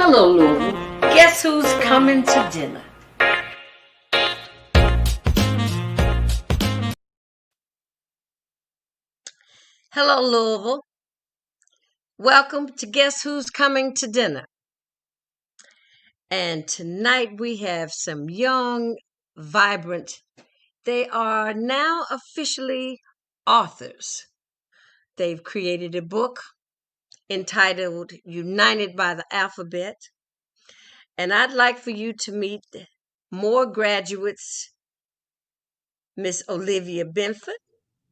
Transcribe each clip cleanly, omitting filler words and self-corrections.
Hello, Louisville. Guess who's coming to dinner? Hello, Louisville. Welcome to Guess Who's Coming to Dinner. And tonight we have some young, vibrant, they are now officially authors. They've created a book entitled United by the Alphabet. And I'd like for you to meet more graduates, Miss Olivia Benford.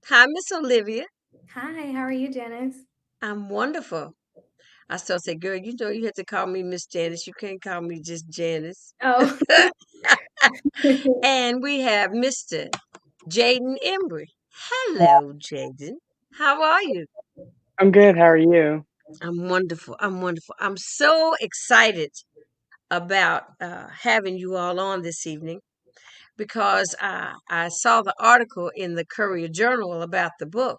Hi, Miss Olivia. Hi, how are you, Janice? I'm wonderful. I still say, girl, you know you have to call me Miss Janice. You can't call me just Janice. Oh, And we have Mr. Jaedyn Embry. Hello, Jaedyn. How are you? I'm good. How are you? I'm wonderful. I'm wonderful. I'm so excited about having you all on this evening because I saw the article in the Courier Journal about the book.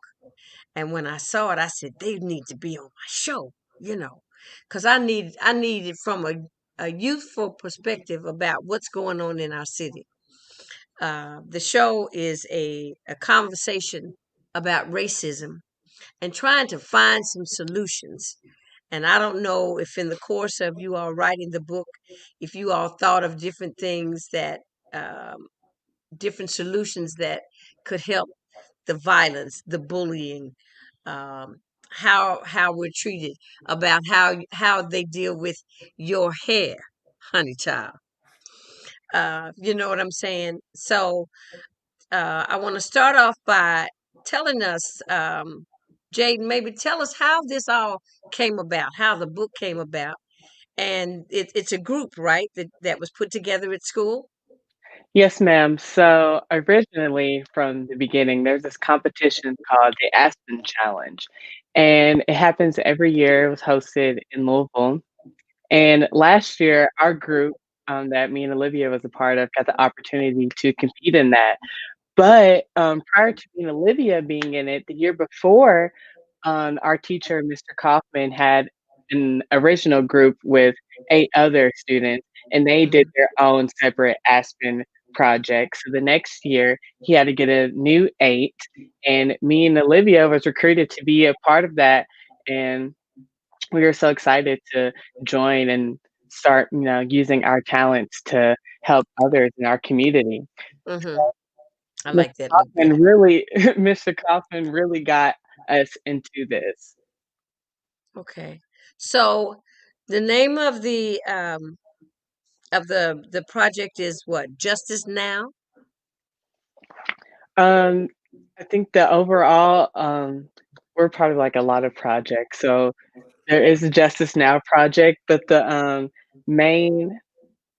And when I saw it, I said, they need to be on my show, because I need it from a youthful perspective about what's going on in our city. The show is a conversation about racism and trying to find some solutions. And I don't know if in the course of you all writing the book, if you all thought of different things that, different solutions that could help the violence, the bullying, um, how we're treated, about how they deal with your hair, honey child. You know what I'm saying? So I want to start off by telling us, Jaedyn, maybe tell us how this all came about, how the book came about, and it's a group, right, that was put together at school. Yes, ma'am. So originally, from the beginning, there's this competition called the Aspen Challenge, and it happens every year. It was hosted in Louisville, and last year, our group that me and Olivia was a part of got the opportunity to compete in that. But prior to me and Olivia being in it, the year before, our teacher, Mr. Kaufman, had an original group with 8 other students, and they did Mhm. their own separate Aspen project. So the next year, he had to get a new 8, and me and Olivia was recruited to be a part of that, and we were so excited to join and start, using our talents to help others in our community. Mhm. I Mr. like that look Kaufman better. really Mr. Kaufman really got us into this. Okay. So the name of the project is what? Justice Now? Um, I think that overall, we're part of like a lot of projects. So there is a Justice Now project, but the main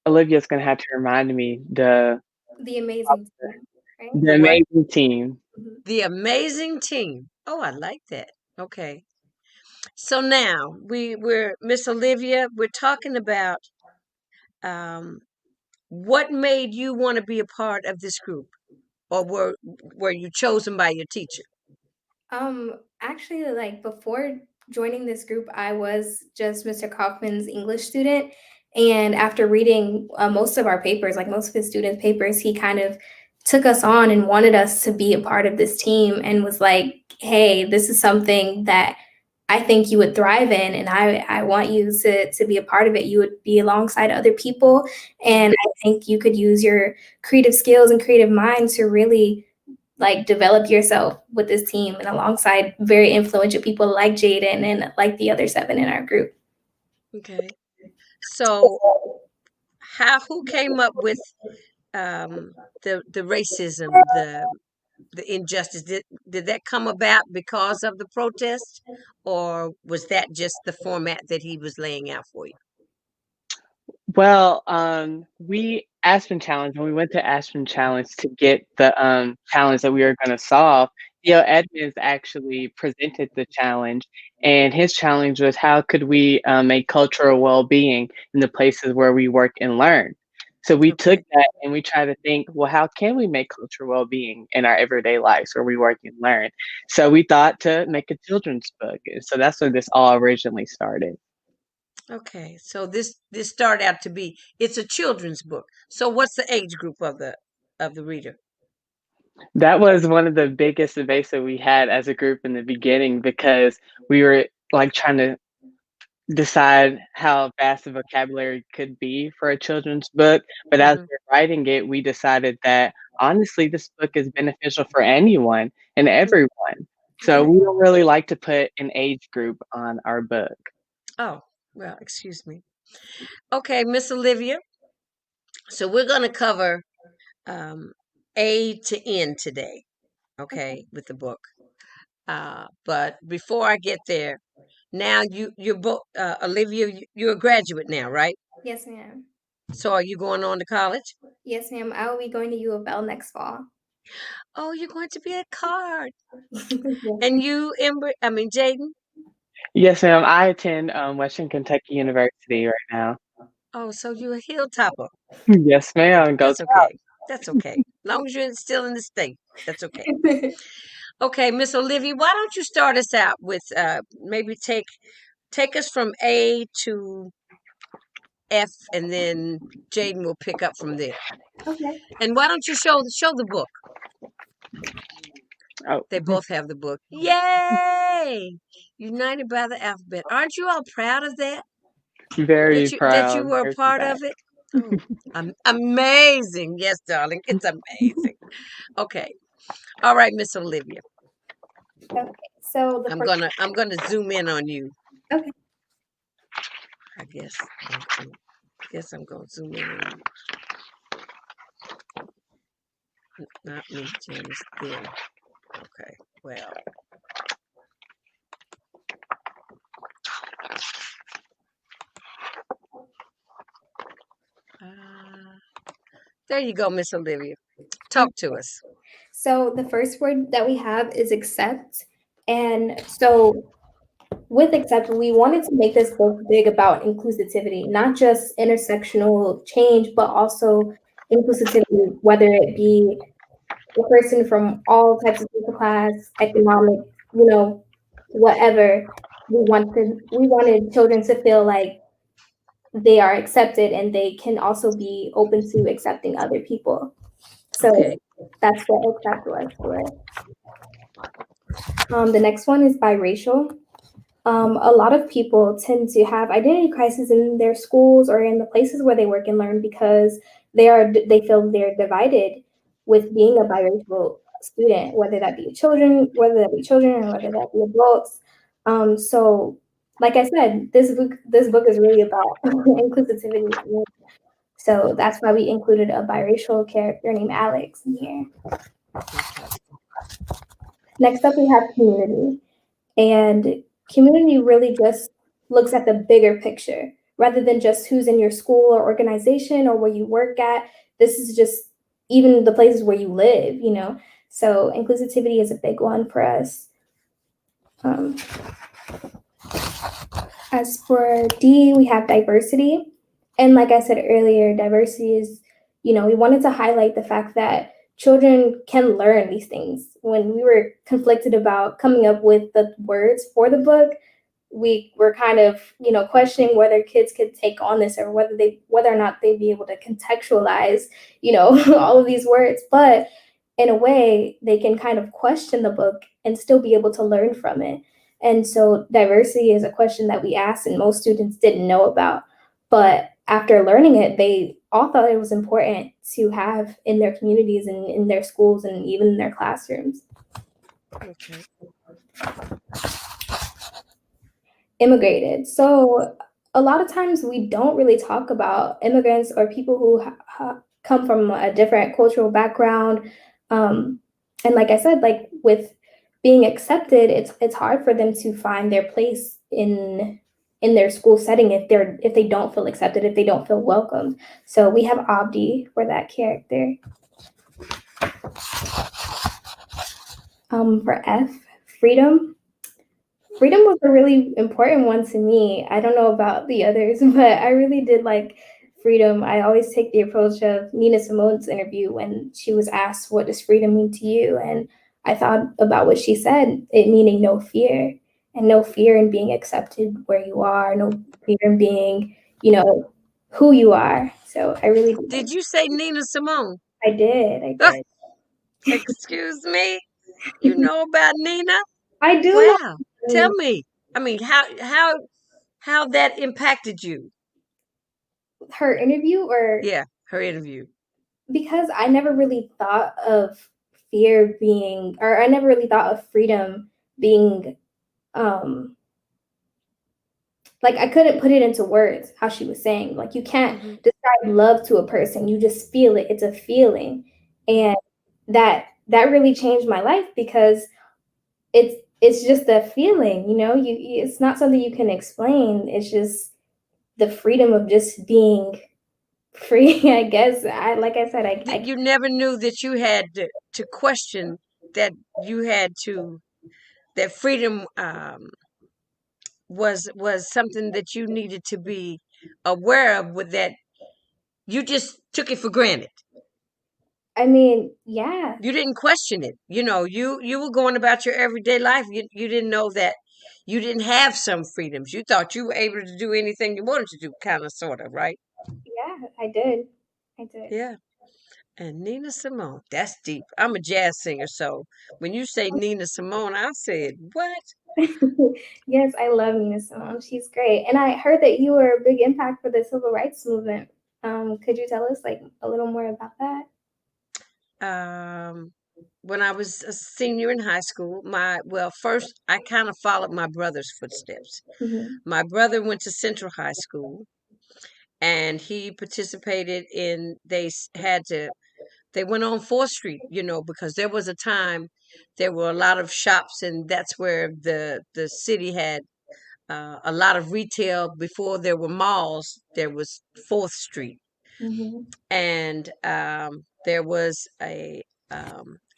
Olivia's gonna have to remind me the amazing team, right? The the what? amazing team. Mhm. The Amazing Team. Oh, I like that. Okay. So now we're Miss Olivia, we're talking about um what made you want to be a part of this group, or were you chosen by your teacher? Actually, like before joining this group, I was just Mr. Kaufman's English student. And after reading most of our papers, like most of his students' papers, he kind of took us on and wanted us to be a part of this team and was like, hey, this is something that I think you would thrive in, and I want you to be a part of it. You would be alongside other people, Mhm. and I think you could use your creative skills and creative mind to really like develop yourself with this team and alongside very influential people like Jaedyn and like the other 7 in our group. Okay. So how who came up with the racism, the injustice? Did that come about because of the protest, or was that just the format that he was laying out for you? Well, we Aspen Challenge when we went to Aspen Challenge to get the challenge that we were going to solve. Theo Edmonds actually presented the challenge, and his challenge was how could we make cultural well-being in the places where we work and learn. So we took Okay. that and we tried to think, well, how can we make cultural well-being in our everyday lives where we work and learn? So we thought to make a children's book. So that's where this all originally started. Okay, so this started out to be, it's a children's book. So what's the age group of the reader? That was one of the biggest debates that we had as a group in the beginning because we were like trying to decide how vast a vocabulary could be for a children's book. But as Hmm. we're writing it, we decided that honestly, this book is beneficial for anyone and everyone. So Okay. we don't really like to put an age group on our book. Oh, well, excuse me. Okay, Miss Olivia. So we're going to cover um, A to N today. Okay, with the book. But before I get there, now you're both Olivia. You're a graduate now, right? Yes, ma'am. So are you going on to college? Yes, ma'am. I will be going to U of L next fall. Oh, you're going to be a card. Yes. And you, Embry, I mean Jaedyn. Yes, ma'am. I attend Western Kentucky University right now. Oh, so you're a hilltopper. Yes, ma'am. Go. That's okay. That's okay. As long as you're still in the state, that's okay. Okay, Miss Olivia, why don't you start us out with maybe take us from A to F, and then Jaedyn will pick up from there. Okay. And why don't you show the book? Oh, They both have the book. Yay! United by the alphabet. Aren't you all proud of that? very That you proud. were a Very part proud. of it? Oh, amazing. Yes, darling. It's amazing. Okay. All right, Miss Olivia. Okay. So the first. I'm gonna zoom in on you. Okay. I guess. Guess I'm gonna zoom in on you. Not me, Janice. Them. Okay. Well. Uh, there you go, Miss Olivia. Talk to us. So the first word that we have is accept. And so with accept, we wanted to make this book big about inclusivity, not just intersectional change, but also inclusivity, whether it be a person from all types of social class, economic, whatever. We wanted children to feel like they are accepted and they can also be open to accepting other people. Okay. So that's what accept was for it. The next one is biracial. A lot of people tend to have identity crises in their schools or in the places where they work and learn because they feel they're divided with being a biracial student, whether that be children, or whether that be adults. So, like I said, this book is really about inclusivity. So that's why we included a biracial character named Alex in here. Okay. Next up, we have community. And community really just looks at the bigger picture rather than just who's in your school or organization or where you work at. This is just even the places where you live. So inclusivity is a big one for us. Um, as for D, we have diversity. And like I said earlier, diversity is, we wanted to highlight the fact that children can learn these things. When we were conflicted about coming up with the words for the book, we were kind of, questioning whether kids could take on this or whether or not they'd be able to contextualize, all of these words. But in a way, they can kind of question the book and still be able to learn from it. And so diversity is a question that we asked and most students didn't know about. But after learning it, they all thought it was important to have in their communities and in their schools and even in their classrooms. Okay. Immigrated. So a lot of times we don't really talk about immigrants or people who come from a different cultural background. And like I said, like with being accepted, it's hard for them to find their place in their school setting if they don't feel accepted, if they don't feel welcomed. So we have Abdi for that character. For F, freedom. Freedom was a really important one to me. I don't know about the others, but I really did like freedom. I always take the approach of Nina Simone's interview when she was asked, "What does freedom mean to you?" And I thought about what she said, it meaning no fear. and no fear in being accepted where you are, no fear in being, who you are. So I really do Did like. you say Nina Simone? I did. I did. Excuse me? You know about Nina? I do know. Wow. Tell me. I mean, how that impacted you? Her interview, or Yeah, her interview. because I never really thought of fear being, or I never really thought of freedom being, um, like I couldn't put it into words how she was saying. Like you can't Hmm. describe love to a person. You just feel it. It's a feeling. Hmm. And that really changed my life because it's just a feeling, it's not something you can explain. It's just the freedom of just being free, I guess. Like I said, I You never knew that you had to question that you had to that freedom was something that you needed to be aware of with that you just took it for granted. I mean, yeah. You didn't question it. You were going about your everyday life. You didn't know that you didn't have some freedoms. You thought you were able to do anything you wanted to do, kind of, sort of, right? Yeah, I did. I did. Yeah. And Nina Simone, that's deep. I'm a jazz singer, so when you say Nina Simone, I said, what? Yes, I love Nina Simone. She's great. And I heard that you were a big impact for the civil rights movement. Could you tell us like a little more about that? Um, when I was a senior in high school, first I kind of followed my brother's footsteps. Hmm. My brother went to Central High School and he participated in, they went on 4th Street, because there was a time there were a lot of shops, and that's where the city had a lot of retail. Before there were malls, there was 4th Street. Hmm. And there was a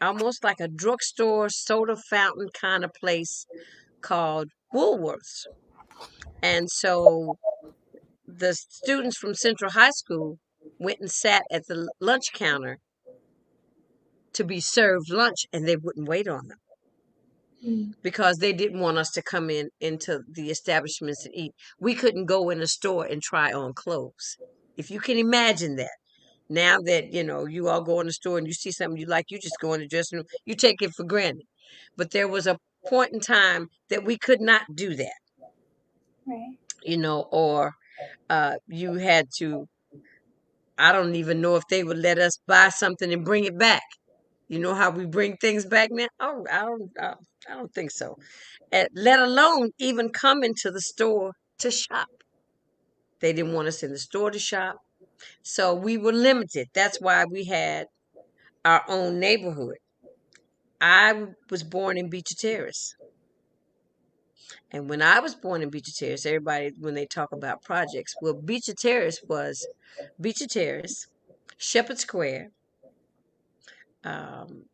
almost like a drugstore soda fountain kind of place called Woolworths. And so the students from Central High School went and sat at the lunch counter to be served lunch, and they wouldn't wait on them because they didn't want us to come into the establishments and eat. We couldn't go in a store and try on clothes. If you can imagine that. Now that, you all go in the store and you see something you like, you just go in the dressing room. You take it for granted. But there was a point in time that we could not do that, Right. or you had to, I don't even know if they would let us buy something and bring it back. You know how we bring things back now? Oh, I don't think so. Let alone even come into the store to shop. They didn't want us in the store to shop. So we were limited. That's why we had our own neighborhood. I was born in Beecher Terrace. And when I was born in Beecher Terrace, everybody, when they talk about projects, well, Beecher Terrace was Beecher Terrace, Shepherd Square. Um,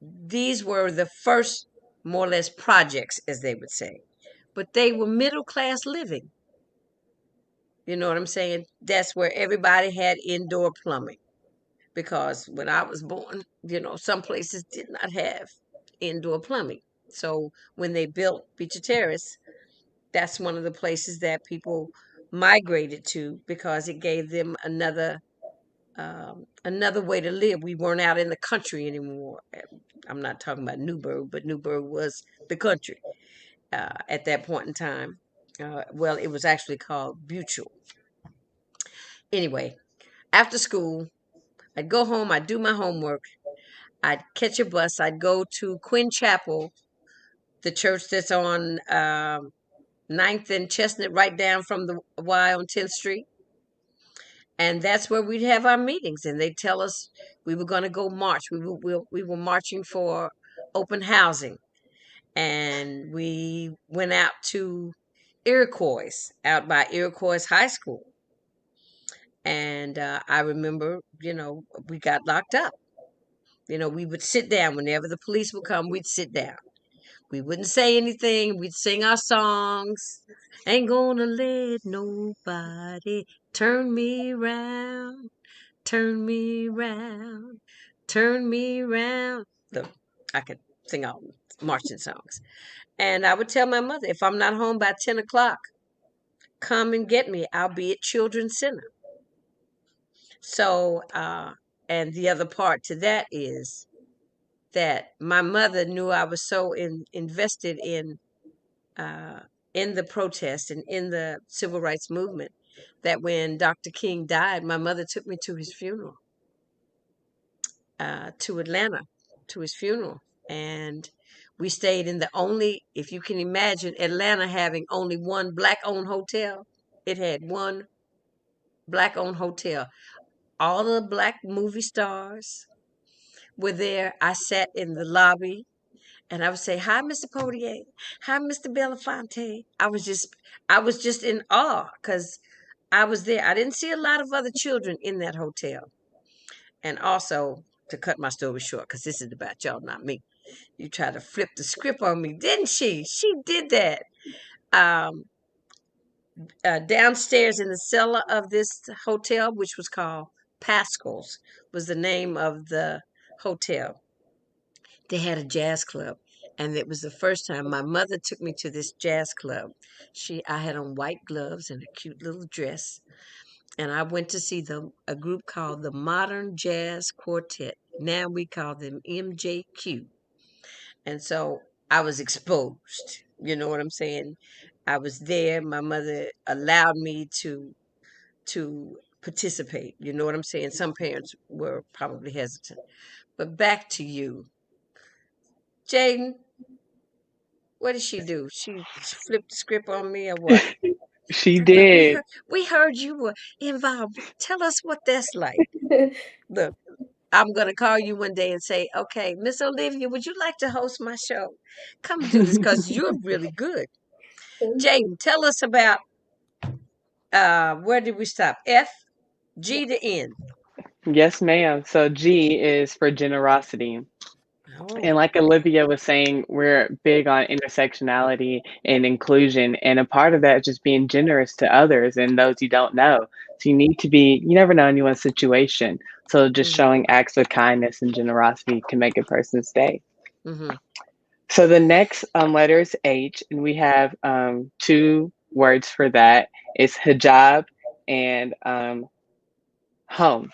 these were the first, more or less, projects, as they would say. But they were middle class living. You know what I'm saying? That's where everybody had indoor plumbing. Because when I was born, some places did not have indoor plumbing. So when they built Beecher Terrace, that's one of the places that people migrated to because it gave them another way to live. We weren't out in the country anymore. I'm not talking about Newburgh, but Newburgh was the country at that point in time. Well, it was actually called Butchel. Anyway, after school, I'd go home, I'd do my homework, I'd catch a bus, I'd go to Quinn Chapel, the church that's on 9th and Chestnut, right down from the Y on 10th Street. And that's where we'd have our meetings, and they'd tell us we were going to go march. We were marching for open housing, and we went out to Iroquois, out by Iroquois High School. And I remember, we got locked up. We would sit down whenever the police would come. We'd sit down. We wouldn't say anything. We'd sing our songs. Ain't gonna let nobody turn me round. Turn me round, turn me round. Look, I could sing all marching songs. And I would tell my mother, if I'm not home by 10 o'clock, come and get me. I'll be at Children's Center. So, and the other part to that is that my mother knew I was so invested uh, in the protest and in the civil rights movement that when Dr. King died, my mother took me to his funeral, to Atlanta, to his funeral. And we stayed in the only, if you can imagine, Atlanta having only one black owned hotel. It had one black owned hotel. All the black movie stars were there. I sat in the lobby and I would say, "Hi, Mr. Potier. Hi, Mr. Belafonte." I was just in awe because I was there. I didn't see a lot of other children in that hotel. And also, to cut my story short, because this is about y'all, not me. You tried to flip the script on me, didn't she? She did that. Um, Downstairs in the cellar of this hotel, which was called Pascal's, was the name of the hotel. They had a jazz club, and it was the first time my mother took me to this jazz club. I had on white gloves and a cute little dress, and I went to see a group called the Modern Jazz Quartet. Now we call them MJQ. And so I was exposed. You know what I'm saying? I was there. My mother allowed me to participate. You know what I'm saying? Some parents were probably hesitant. But back to you. Jaedyn, what did she do? She flipped the script on me or what? She But we did. heard we heard you were involved. Tell us what that's like. Look, I'm gonna call you one day and say, okay, Miss Olivia, would you like to host my show? Come do this because you're really good. Thank you. Jaedyn, tell us about where did we stop? F, G to N. Yes, ma'am. So G is for generosity. Oh. And like Olivia was saying, we're big on intersectionality and inclusion. And a part of that is just being generous to others and those you don't know. So you need to be, you never know anyone's situation. So just Mm-hmm. showing acts of kindness and generosity can make a person's day. Mm-hmm. So the next letter is H, and we have two words for that. It's hijab and home.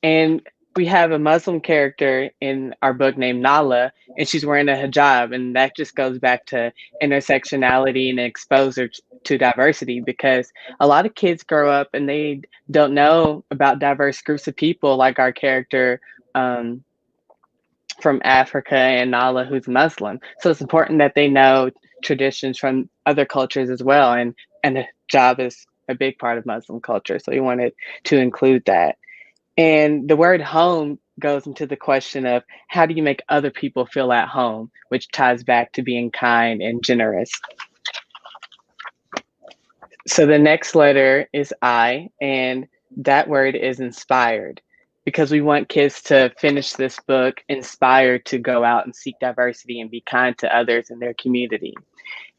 And we have a Muslim character in our book named Nala, and she's wearing a hijab. And that just goes back to intersectionality and exposure to diversity because a lot of kids grow up and they don't know about diverse groups of people, like our character um, from Africa and Nala, who's Muslim. So it's important that they know traditions from other cultures as well. And the hijab is a big part of Muslim culture. So we wanted to include that. And the word home goes into the question of how do you make other people feel at home, which ties back to being kind and generous. So the next letter is I, and that word is inspired because we want kids to finish this book inspired to go out and seek diversity and be kind to others in their community.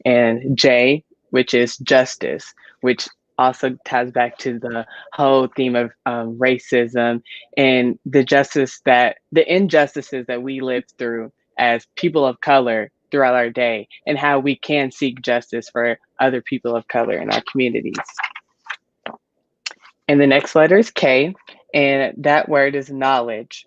And J, which is justice, which also ties back to the whole theme of racism and the injustices that we live through as people of color throughout our day, and how we can seek justice for other people of color in our communities. And the next letter is K, and that word is knowledge.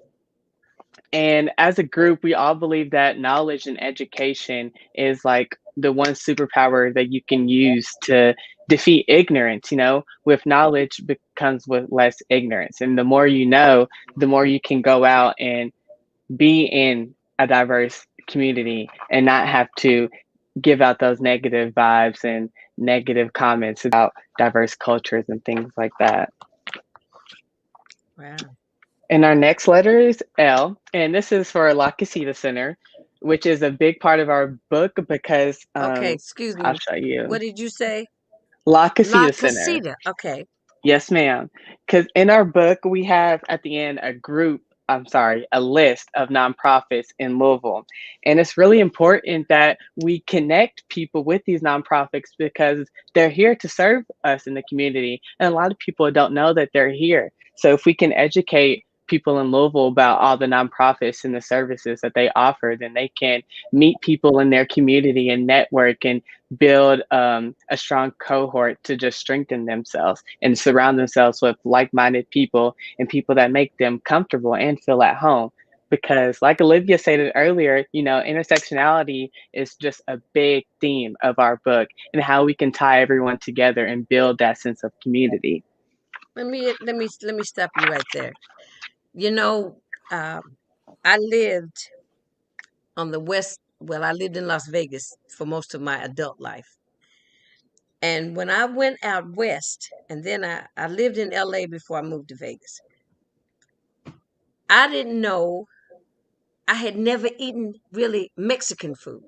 And as a group, we all believe that knowledge and education is like the one superpower that you can use to defeat ignorance. You know, with knowledge becomes with less ignorance. And the more you know, the more you can go out and be in a diverse community and not have to give out those negative vibes and negative comments about diverse cultures and things like that. Wow. And our next letter is L, and this is for La Casita Center, which is a big part of our book because Okay, excuse I'll me. show What you. did you say? La La Casita Center. Casita. Okay. Yes, ma'am. Because in our book, we have at the end a list of nonprofits in Louisville. And it's really important that we connect people with these nonprofits because they're here to serve us in the community. And a lot of people don't know that they're here. So if we can educate people in Louisville about all the nonprofits and the services that they offer, then they can meet people in their community and network and build a strong cohort to just strengthen themselves and surround themselves with like-minded people and people that make them comfortable and feel at home. Because like Olivia stated earlier, intersectionality is just a big theme of our book and how we can tie everyone together and build that sense of community. Let me stop you right there. You know, I lived on the west. Well, I lived in Las Vegas for most of my adult life. And when I went out west, and then I lived in LA before I moved to Vegas, I didn't know, I had never eaten really Mexican food.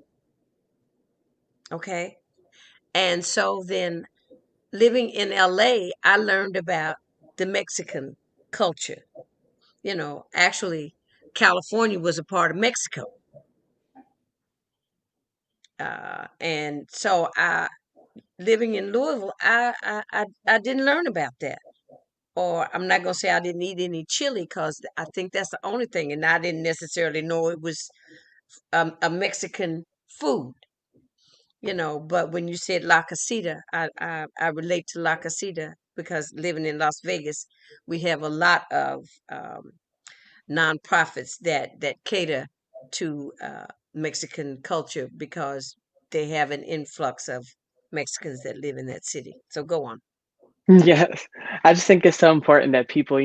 Okay. And so then living in LA, I learned about the Mexican culture. Actually, California was a part of Mexico. And so living in Louisville, I didn't learn about that. Or I'm not gonna say I didn't eat any chili because I think that's the only thing, and I didn't necessarily know it was a Mexican food. But when you said La Casita, I relate to La Casita because living in Las Vegas, we have a lot of nonprofits that cater to Mexican culture because they have an influx of Mexicans that live in that city. So go on. Yes, I just think it's so important that people,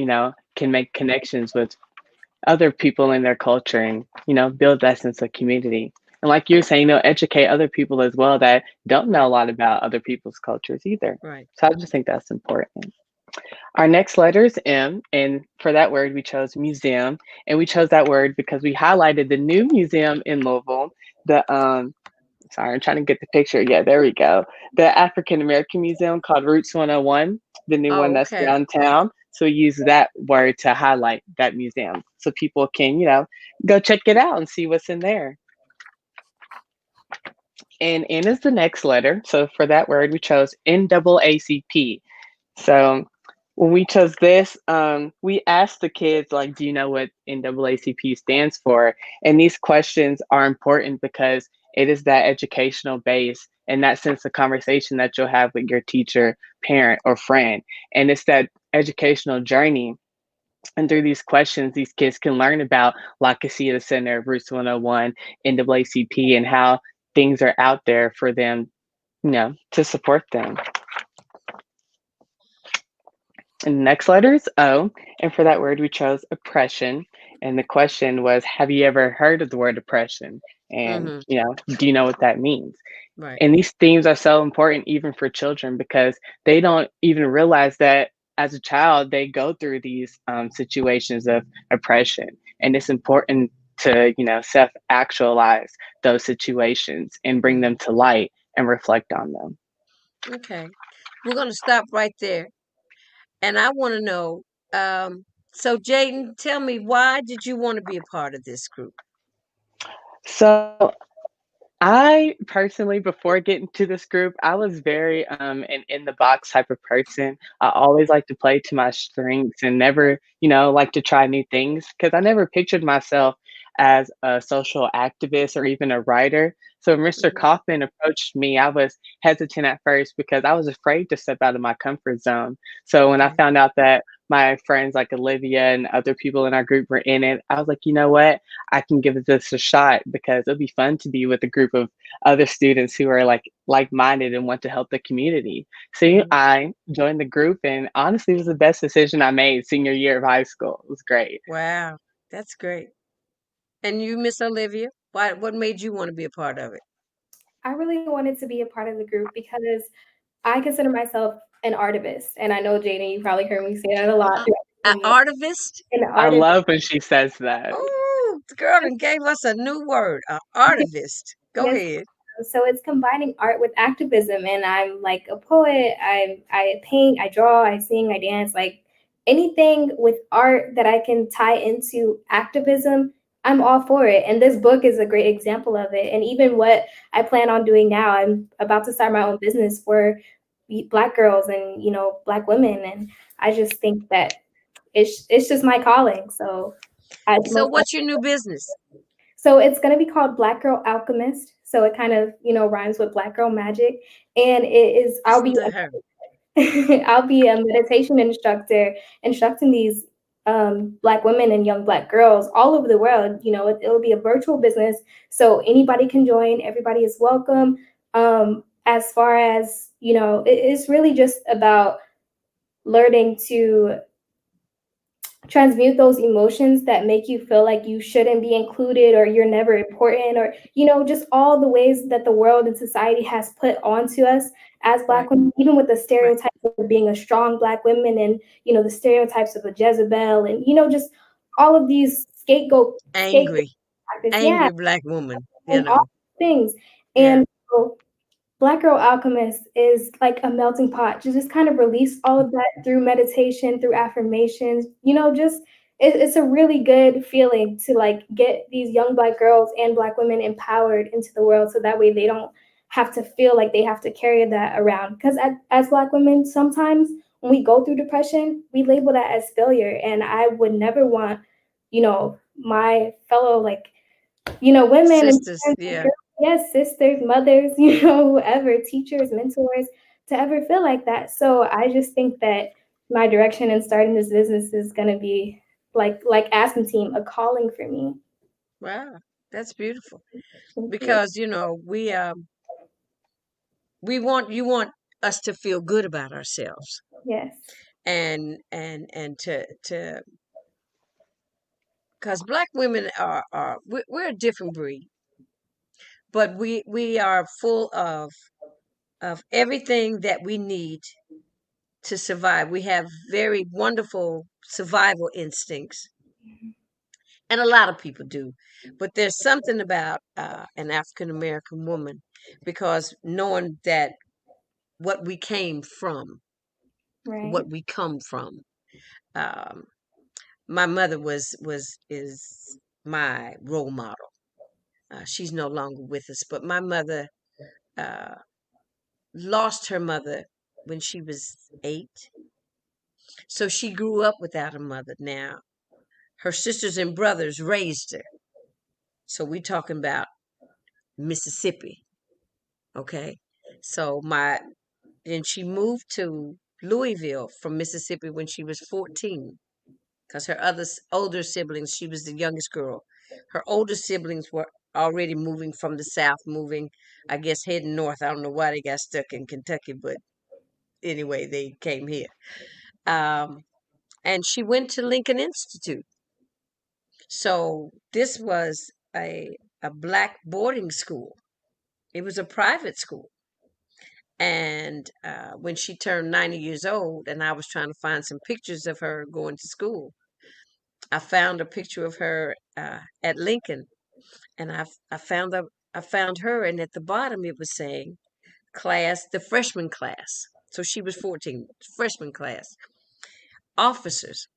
can make connections with other people in their culture and, build that sense of community. And like you're saying, educate other people as well that don't know a lot about other people's cultures either. Right. So I just think that's important. Our next letter is M, and for that word, we chose museum. And we chose that word because we highlighted the new museum in Louisville, the sorry, I'm trying to get the picture. Yeah, there we go. The African American Museum called Roots 101, the new one Oh, that's okay. downtown. So we use that word to highlight that museum so people can, go check it out and see what's in there. And N is the next letter. So for that word, we chose NAACP. So when we chose this, we asked the kids, like, do you know what NAACP stands for? And these questions are important because it is that educational base and that sense of conversation that you'll have with your teacher, parent, or friend. And it's that educational journey. And through these questions, these kids can learn about La Casita Center, Roots 101, NAACP, and how things are out there for them, to support them. And the next letter is O. And for that word, we chose oppression. And the question was, have you ever heard of the word oppression? And, Mm-hmm. do you know what that means? Right. And these themes are so important even for children because they don't even realize that as a child, they go through these situations of oppression. And it's important to, self actualize those situations and bring them Mm-hmm. to light and reflect on them. Okay. We're gonna stop right there. And I want to know, so Jaedyn, tell me, why did you want to be a part of this group? So I personally, before getting to this group, I was very an in the box type of person. I always like to play to my strengths and never, like to try new things because I never pictured myself as a social activist or even a writer. So when Mr. Hmm. Kaufman approached me, I was hesitant at first because I was afraid to step out of my comfort zone. So when I Okay. found out that my friends like Olivia and other people in our group were in it, I was like, you know what? I can give this a shot because it'll be fun to be with a group of other students who are like-minded and want to help the community. So Hmm. I joined the group and honestly it was the best decision I made senior year of high school. It was great. Wow, that's great. And you, Miss Olivia, why? What made you want to be a part of it? I really wanted to be a part of the group because I consider myself an artivist, and I know Jaedyn, you probably heard me say that a lot Uh, throughout the an years. artivist? An I artist, love when she says that. Oh, the girl and gave us a new word, an artivist. Go yes. ahead. So it's combining art with activism, and I'm like a poet. I paint, I draw, I sing, I dance. Like anything with art that I can tie into activism, I'm all for it. And this book is a great example of it. And even what I plan on doing now, I'm about to start my own business for Black girls and Black women. And I just think that it's just my calling. So I So, most what's your new business? so it's going to be called Black Girl Alchemist. So it kind of, rhymes with Black Girl Magic. And Listen to her. I'll be a meditation instructor instructing these Black women and young Black girls all over the world. It'll be a virtual business. So anybody can join, everybody is welcome. As far as, it's really just about learning to transmute those emotions that make you feel like you shouldn't be included or you're never important, or just all the ways that the world and society has put onto us as Right, Black women, even with the right. stereotypes of being a strong Black woman, and the stereotypes of a Jezebel, and just all of these scapegoat Angry, practice, yeah, angry black woman, and all things. Yeah. And so Black Girl Alchemist is like a melting pot to just kind of release all of that through meditation, through affirmations. Just it's a really good feeling to like get these young Black girls and Black women empowered into the world, so that way they don't have to feel like they have to carry that around. Because as Black women, sometimes when we go through depression, we label that as failure, and I would never want my fellow women and Sisters, parents, yeah. girls, yes, sisters, mothers, whoever, teachers, mentors, to ever feel like that. So I just think that my direction in starting this business is gonna be like Aspen Team, a calling for me. Wow, that's beautiful. Thank you. Because we want you want us to feel good about ourselves, Yes. and to because black women we're a different breed, but we are full of everything that we need to survive. We have very wonderful survival instincts, and a lot of people do. But there's something about an African American woman, because knowing that what we came from, Right. what we come from. Um, my mother was is my role model. She's no longer with us, but my mother uh, lost her mother when she was 8, so she grew up without a mother. Now her sisters and brothers raised her, so we talking about Mississippi, okay? So my and she moved to Louisville from Mississippi when she was 14, because her older siblings, she was the youngest girl. Her older siblings were already moving from the South, moving, I guess, heading north. I don't know why they got stuck in Kentucky, but anyway, they came here. Um, and she went to Lincoln Institute. So this was a black boarding school. It was a private school. And when she turned 90 years old, and I was trying to find some pictures of her going to school, I found a picture of her at Lincoln, and I found her, and at the bottom it was saying class, the freshman class. So she was 14, freshman class. Officers.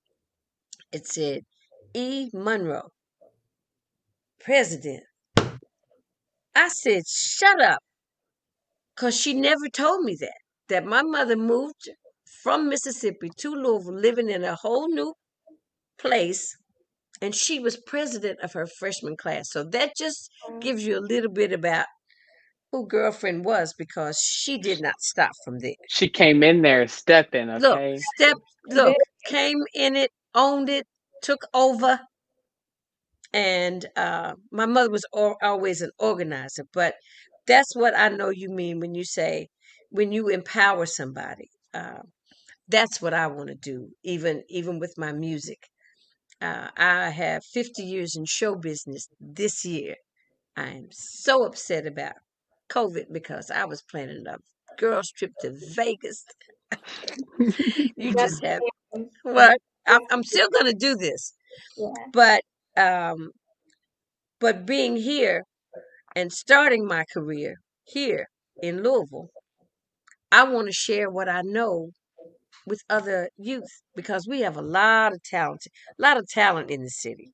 It said E. Monroe, president. I said, shut up, because she never told me that my mother moved from Mississippi to Louisville, living in a whole new place, and she was president of her freshman class. So that just gives you a little bit about who girlfriend was, because she did not stop from there. She came in there stepping, Look, okay? She did. came in it, owned it, took over. And my mother was always an organizer, but that's what I know you mean when you say, when you empower somebody. That's what I want to do, even with my music. I have 50 years in show business this year. I am so upset about COVID, because I was planning a girls' trip to Vegas. You Yes, just have ma'am. what? Yes, I'm still going to do this, yeah. but um, being here and starting my career here in Louisville, I want to share what I know with other youth, because we have a lot of talent in the city.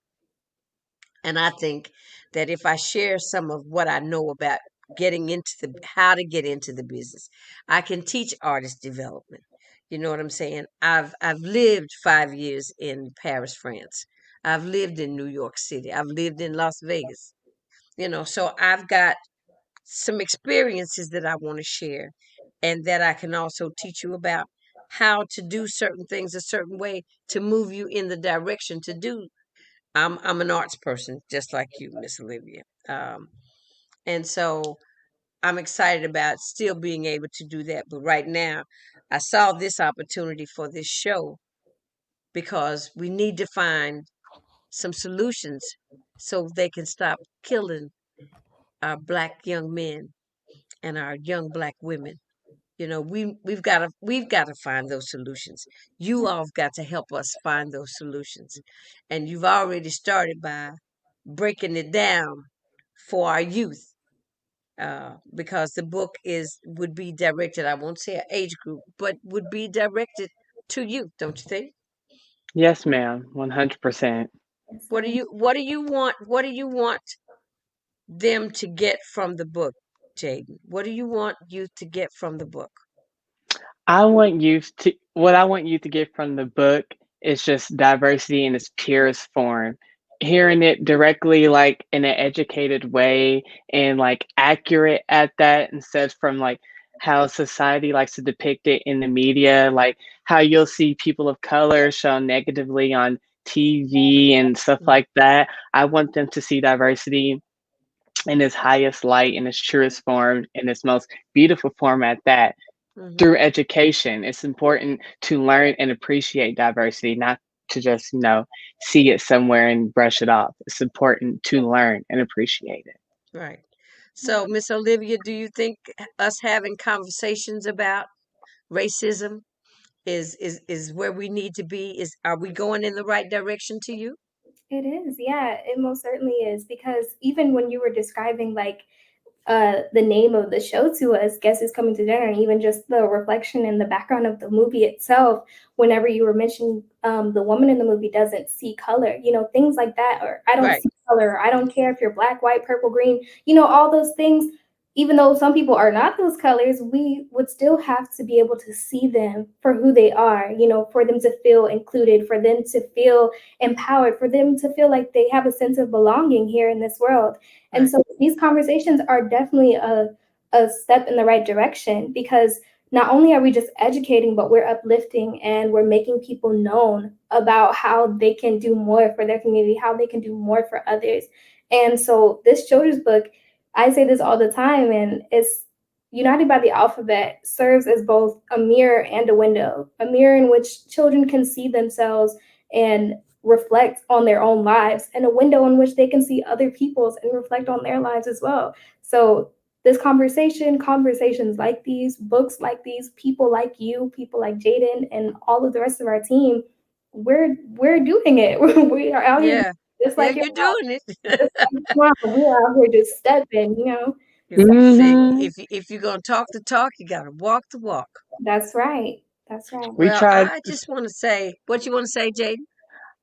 And I think that if I share some of what I know about getting into how to get into the business, I can teach artist development. You know what I'm saying? I've lived 5 years in Paris, France. I've lived in New York City. I've lived in Las Vegas. So I've got some experiences that I want to share, and that I can also teach you about how to do certain things a certain way to move you in the direction to do. I'm an arts person, just like you, Miss Olivia. And so I'm excited about still being able to do that. But right now, I saw this opportunity for this show because we need to find some solutions so they can stop killing our black young men and our young black women. We've got to find those solutions. You all have got to help us find those solutions. And you've already started by breaking it down for our youth, because the book would be directed, I won't say an age group, but would be directed to youth, don't you think? Yes, ma'am. 100%. Yes, What do ma'am. you want them to get from the book, Jaedyn? What do you want youth to get from the book? What I want you to get from the book is just diversity in its purest form. Hearing it directly, like in an educated way and like accurate at that, instead from like how society likes to depict it in the media, like how you'll see people of color shown negatively on TV and stuff Mm-hmm. like that. I want them to see diversity in its highest light, in its truest form, in its most beautiful form at that, Mm-hmm. through education. It's important to learn and appreciate diversity, not to just, see it somewhere and brush it off. It's important to learn and appreciate it. Right. So, Miss Olivia, do you think us having conversations about racism is where we need to be? Are we going in the right direction to you? It is, yeah, it most certainly is because even when you were describing like the name of the show to us, Guess Is Coming to Dinner, and even just the reflection in the background of the movie itself, whenever you were mentioning the woman in the movie doesn't see color, things like that, or I don't Right. see color, or I don't care if you're black, white, purple, green, all those things. Even though some people are not those colors, we would still have to be able to see them for who they are, for them to feel included, for them to feel empowered, for them to feel like they have a sense of belonging here in this world. And Right. so these conversations are definitely a step in the right direction because not only are we just educating, but we're uplifting and we're making people known about how they can do more for their community, how they can do more for others. And so this children's book, I say this all the time, and it's United by the Alphabet serves as both a mirror and a mirror in which children can see themselves and reflect on their own lives, and a window in which they can see other people's and reflect on their lives as well. So this conversations like these, books like these, people like you, people like Jaedyn, and all of the rest of our team, we're doing it. We are out here Yeah. just Yeah, like you're doing it. just like your mom. We are out here just stepping. So See, Hmm. if you're gonna talk the talk, you gotta walk the walk. that's right. That's right. We Well, tried. I just want to say what you want to say, Jaden.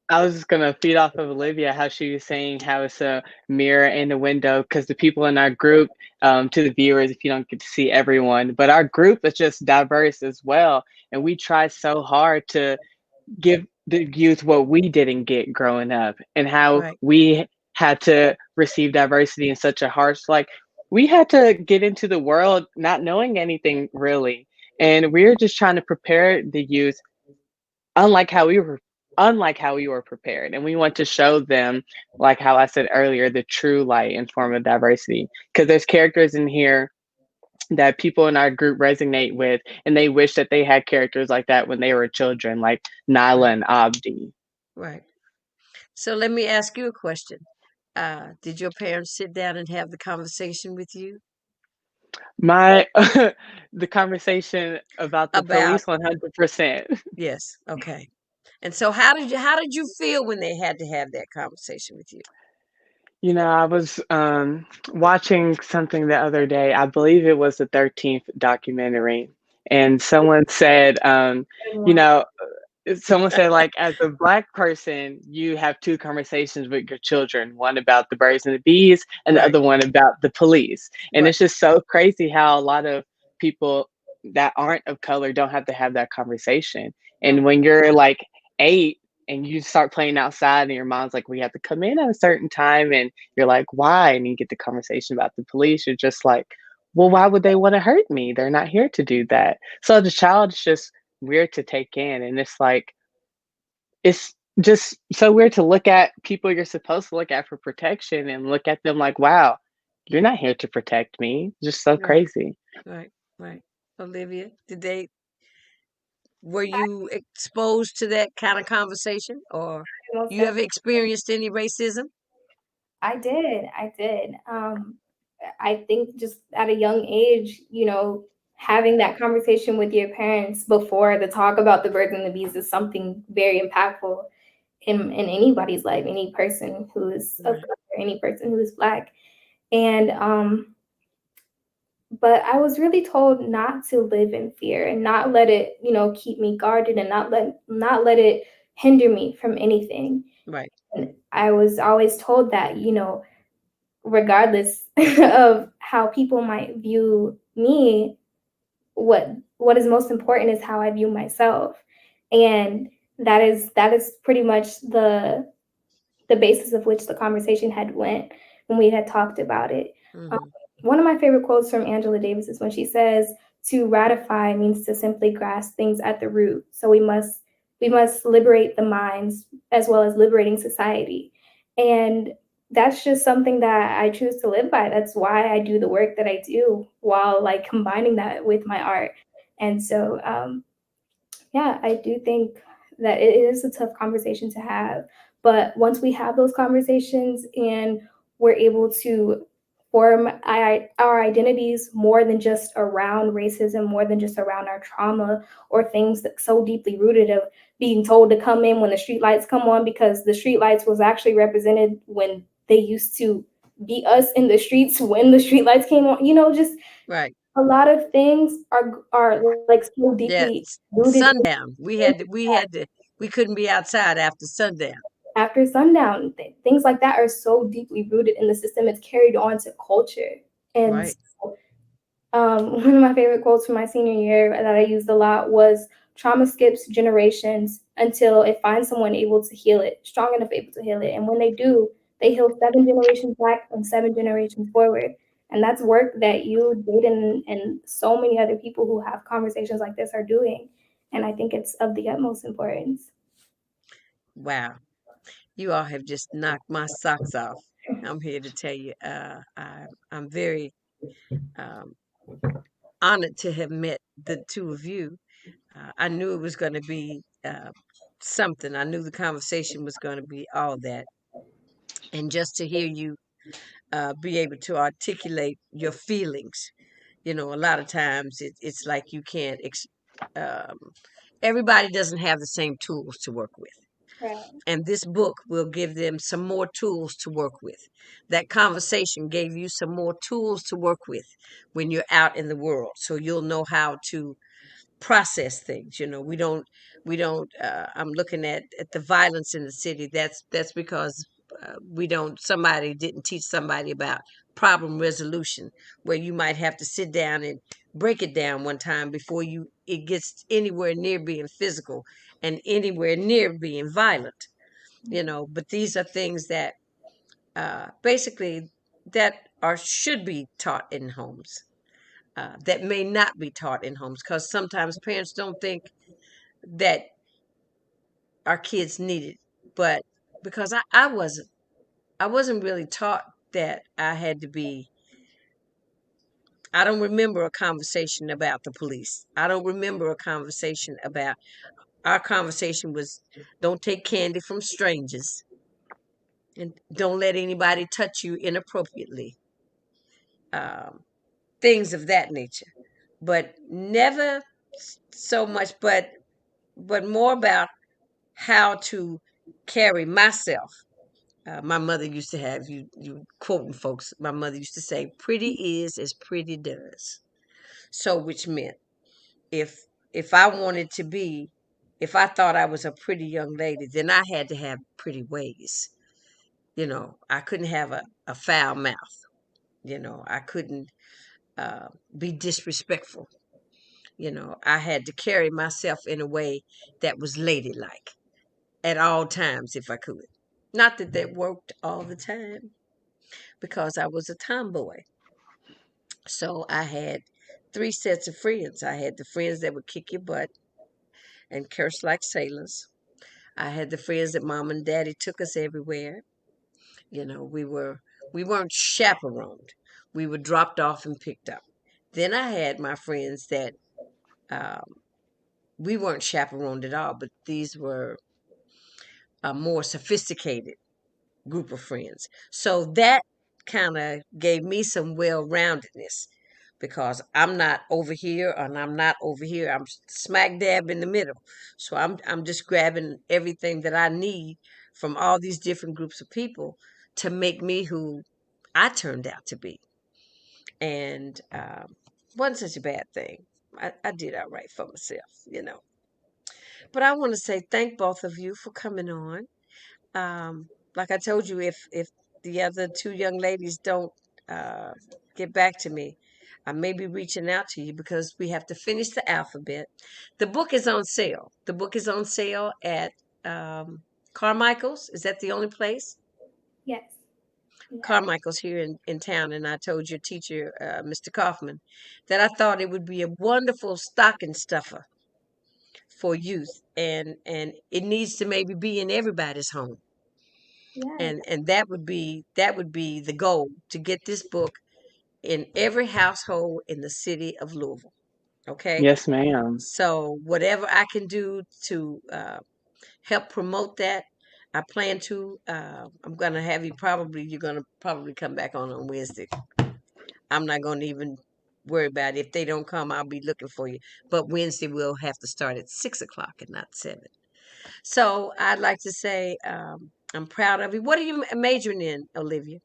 I was just gonna feed off of Olivia, how she was saying how it's a mirror and a window, because the people in our group, to the viewers, if you don't get to see everyone, but our group is just diverse as well, and we try so hard to give the youth what we didn't get growing up, and how Right. we had to receive diversity in such a harsh, like, we had to get into the world not knowing anything really, and we're just trying to prepare the youth unlike how we were unlike how we were prepared, and we want to show them, like how I said earlier, the true light and form of diversity, because there's characters in here that people in our group resonate with, and they wish that they had characters like that when they were children, like Nyla Right. and Abdi. Right. So let me ask you a question. Did your parents sit down and have the conversation with you My the conversation about the about? police, 100%. Yes. Okay. And so how did you feel when they had to have that conversation with you? I was watching something the other day. I believe it was the 13th documentary, and you know, someone said, like, as a black person, you have two conversations with your children, one about the birds and the bees, and the Right. other one about the police. And Right. it's just so crazy how a lot of people that aren't of color don't have to have that conversation. And Right. when you're like 8 and you start playing outside and your mom's like, we have to come in at a certain time, and you're like, why? And you get the conversation about the police, you're just like, well, why would they want to hurt me? They're not here to do that. So the child is just weird to take in. And it's like, it's just so weird to look at people you're supposed to look at for protection and look at them like, wow, you're not here to protect me. Just so Right. crazy. Right. Right. Olivia, were you exposed to that kind of conversation, or Most you definitely. ever experienced any racism? I did. I think just at a young age, having that conversation with your parents before the talk about the birds and the bees is something very impactful in anybody's life, any person who is of Right. color, any person who is Black. And but I was really told not to live in fear and not let it, keep me guarded and not let it hinder me from anything. Right. And I was always told that, regardless of how people might view me, what is most important is how I view myself. And that is pretty much the basis of which the conversation had went when we had talked about it. Um, Hmm. one of my favorite quotes from Angela Davis is when she says, "To ratify means to simply grasp things at the root. So we must liberate the minds as well as liberating society." And that's just something that I choose to live by. That's why I do the work that I do while like combining that with my art. And so yeah, I do think that it is a tough conversation to have. But once we have those conversations and we're able to form our identities more than just around racism, more than just around our trauma or things that so deeply rooted of being told to come in when the street lights come on because the street lights was actually represented when they used to be us in the streets when the street lights came on. Just Right. a lot of things are like so Yeah. deeply rooted in Sundown. We couldn't be outside after sundown. after sundown. Things like that are so deeply rooted in the system. It's carried on to culture. And Right. one of my favorite quotes from my senior year that I used a lot was trauma skips generations until it finds someone able to heal it, strong enough able to heal it. And when they do, they heal 7 generations back and 7 generations forward. And that's work that you, Jaedyn, and so many other people who have conversations like this are doing. And I think it's of the utmost importance. Wow. You all have just knocked my socks off. I'm here to tell you, I'm very um, honored to have met the two of you. I knew it was going to be something. I knew the conversation was going to be all that. And just to hear you be able to articulate your feelings, a lot of times it's like you can't, um, everybody doesn't have the same tools to work with. Right. And this book will give them some more tools to work with. That conversation gave you some more tools to work with when you're out in the world. So you'll know how to process things. We don't I'm looking at the violence in the city. That's because we don't somebody didn't teach somebody about problem resolution, where you might have to sit down and break it down one time before you it gets anywhere near being physical and anywhere near being violent. But these are things that basically that are should be taught in homes, that may not be taught in homes, because sometimes parents don't think that our kids need it. But because I wasn't really taught that I had to be. I don't remember a conversation about the police. I don't remember a conversation about. Our conversation was, don't take candy from strangers, and don't let anybody touch you inappropriately. Um, Things of that nature, but never so much, but more about how to carry myself. My mother used to have you quoting folks. My mother used to say, "Pretty is as pretty does." So, which meant if if I wanted to be, if I thought I was a pretty young lady, then I had to have pretty ways. I couldn't have a foul mouth. I couldn't be disrespectful. I had to carry myself in a way that was ladylike at all times if I could. Not that that worked all the time because I was a tomboy. So I had three sets of friends. I had the friends that would kick your butt and curse like sailors. I had the friends that mom and daddy took us everywhere. We weren't chaperoned. We were dropped off and picked up. Then I had my friends that um, we weren't chaperoned at all, but these were a more sophisticated group of friends. So that kind of gave me some well-roundedness because I'm not over here and I'm not over here. I'm smack dab in the middle. So I'm just grabbing everything that I need from all these different groups of people to make me who I turned out to be. And wasn't such a bad thing. I did all right for myself. But I want to say thank both of you for coming on. Like I told you, if the other two young ladies don't uh, get back to me, I may be reaching out to you because we have to finish the alphabet. The book is on sale. The book is on sale at Carmichael's. Is that the only place? Yes. Yeah. Carmichael's here in town, and I told your teacher, Mr. Kaufman, that I thought it would be a wonderful stocking stuffer for youth, and it needs to maybe be in everybody's home. Yeah. And that would be the goal, to get this book in every household in the city of Louisville. Okay, Yes, ma'am. so whatever I can do to help promote that, I plan to. I'm gonna have you probably. You're gonna probably come back on Wednesday. I'm not gonna even worry about it. If they don't come, I'll be looking for you. But Wednesday we'll have to start at 6 o'clock and not 7. So I'd like to say I'm proud of you. What are you majoring in, Olivia?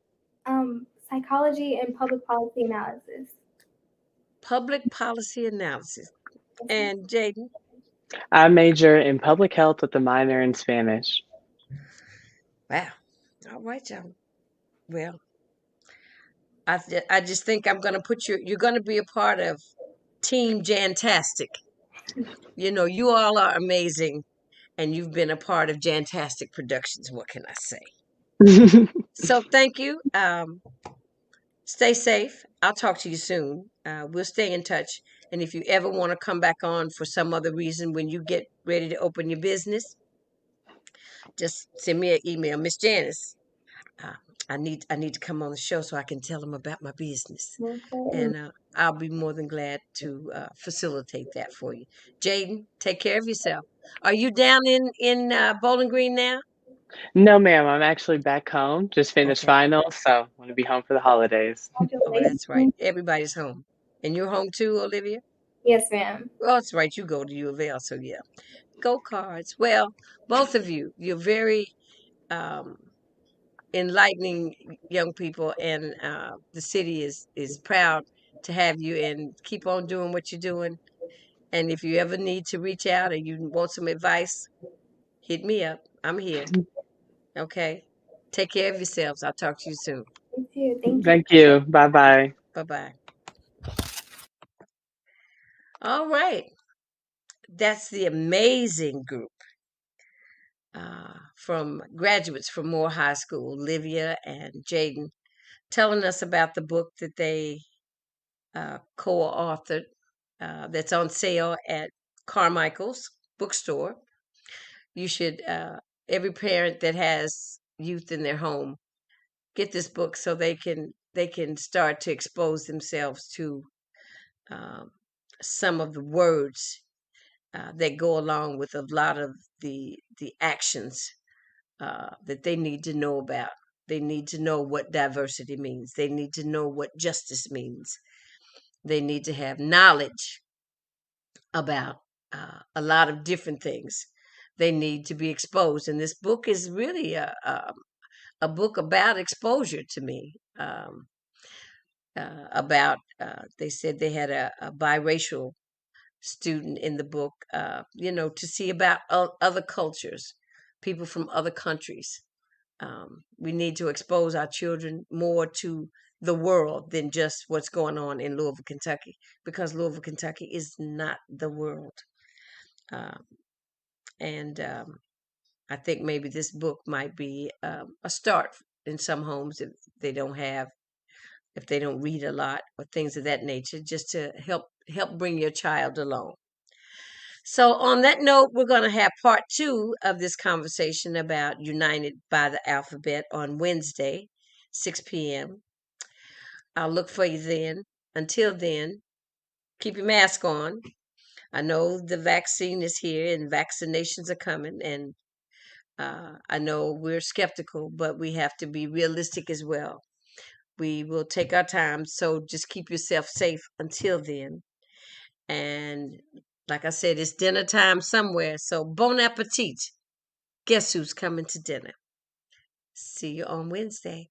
Psychology and public policy analysis. Public policy analysis. Yes, ma'am. And Jaedyn, I major in public health with a minor in Spanish. wow. All right, y'all. Well, I just think I'm going to put you're going to be a part of Team Jantastic. You all are amazing, and you've been a part of Jantastic Productions. What can I say? So thank you. Stay safe. I'll talk to you soon. We'll stay in touch. And if you ever want to come back on for some other reason when you get ready to open your business, just send me an email, Miss Janice. Uh, I need to come on the show so I can tell them about my business, Okay. and I'll be more than glad to facilitate that for you. Jaedyn, take care of yourself. Are you down in Bowling Green now? No, ma'am. I'm actually back home. Just finished Okay. finals, so I want to be home for the holidays. Oh, that's right. Congratulations. Everybody's home, and you're home too, Olivia. Yes, ma'am. Well, that's right. You go to U of L, so yeah. Go Cards. Well, both of you, you're very um, enlightening young people, and the city is proud to have you. And keep on doing what you're doing. And if you ever need to reach out or you want some advice, hit me up. I'm here. Okay. Take care of yourselves. I'll talk to you soon. You too. Thank you. Thank you. Bye bye. Bye bye. All right. That's the amazing group from graduates from Moore High School, Olivia and Jaedyn, telling us about the book that they co-authored, that's on sale at Carmichael's bookstore. You should, every parent that has youth in their home, get this book so they can start to expose themselves to um, some of the words that go along with a lot of the actions that they need to know about. They need to know what diversity means. They need to know what justice means. They need to have knowledge about a lot of different things. They need to be exposed, and this book is really a book about exposure to me. About They said they had a biracial student in the book, to see about other cultures, people from other countries. We need to expose our children more to the world than just what's going on in Louisville, Kentucky, because Louisville, Kentucky is not the world. Um, and I think maybe this book might be a start in some homes if they don't read a lot or things of that nature, just to help bring your child along. So on that note, we're going to have part 2 of this conversation about United by the Alphabet on Wednesday, 6 p.m. I'll look for you then. Until then, keep your mask on. I know the vaccine is here and vaccinations are coming, and I know we're skeptical, but we have to be realistic as well. We will take our time, so just keep yourself safe until then. And like I said, it's dinner time somewhere, so bon appetit. Guess who's coming to dinner? See you on Wednesday.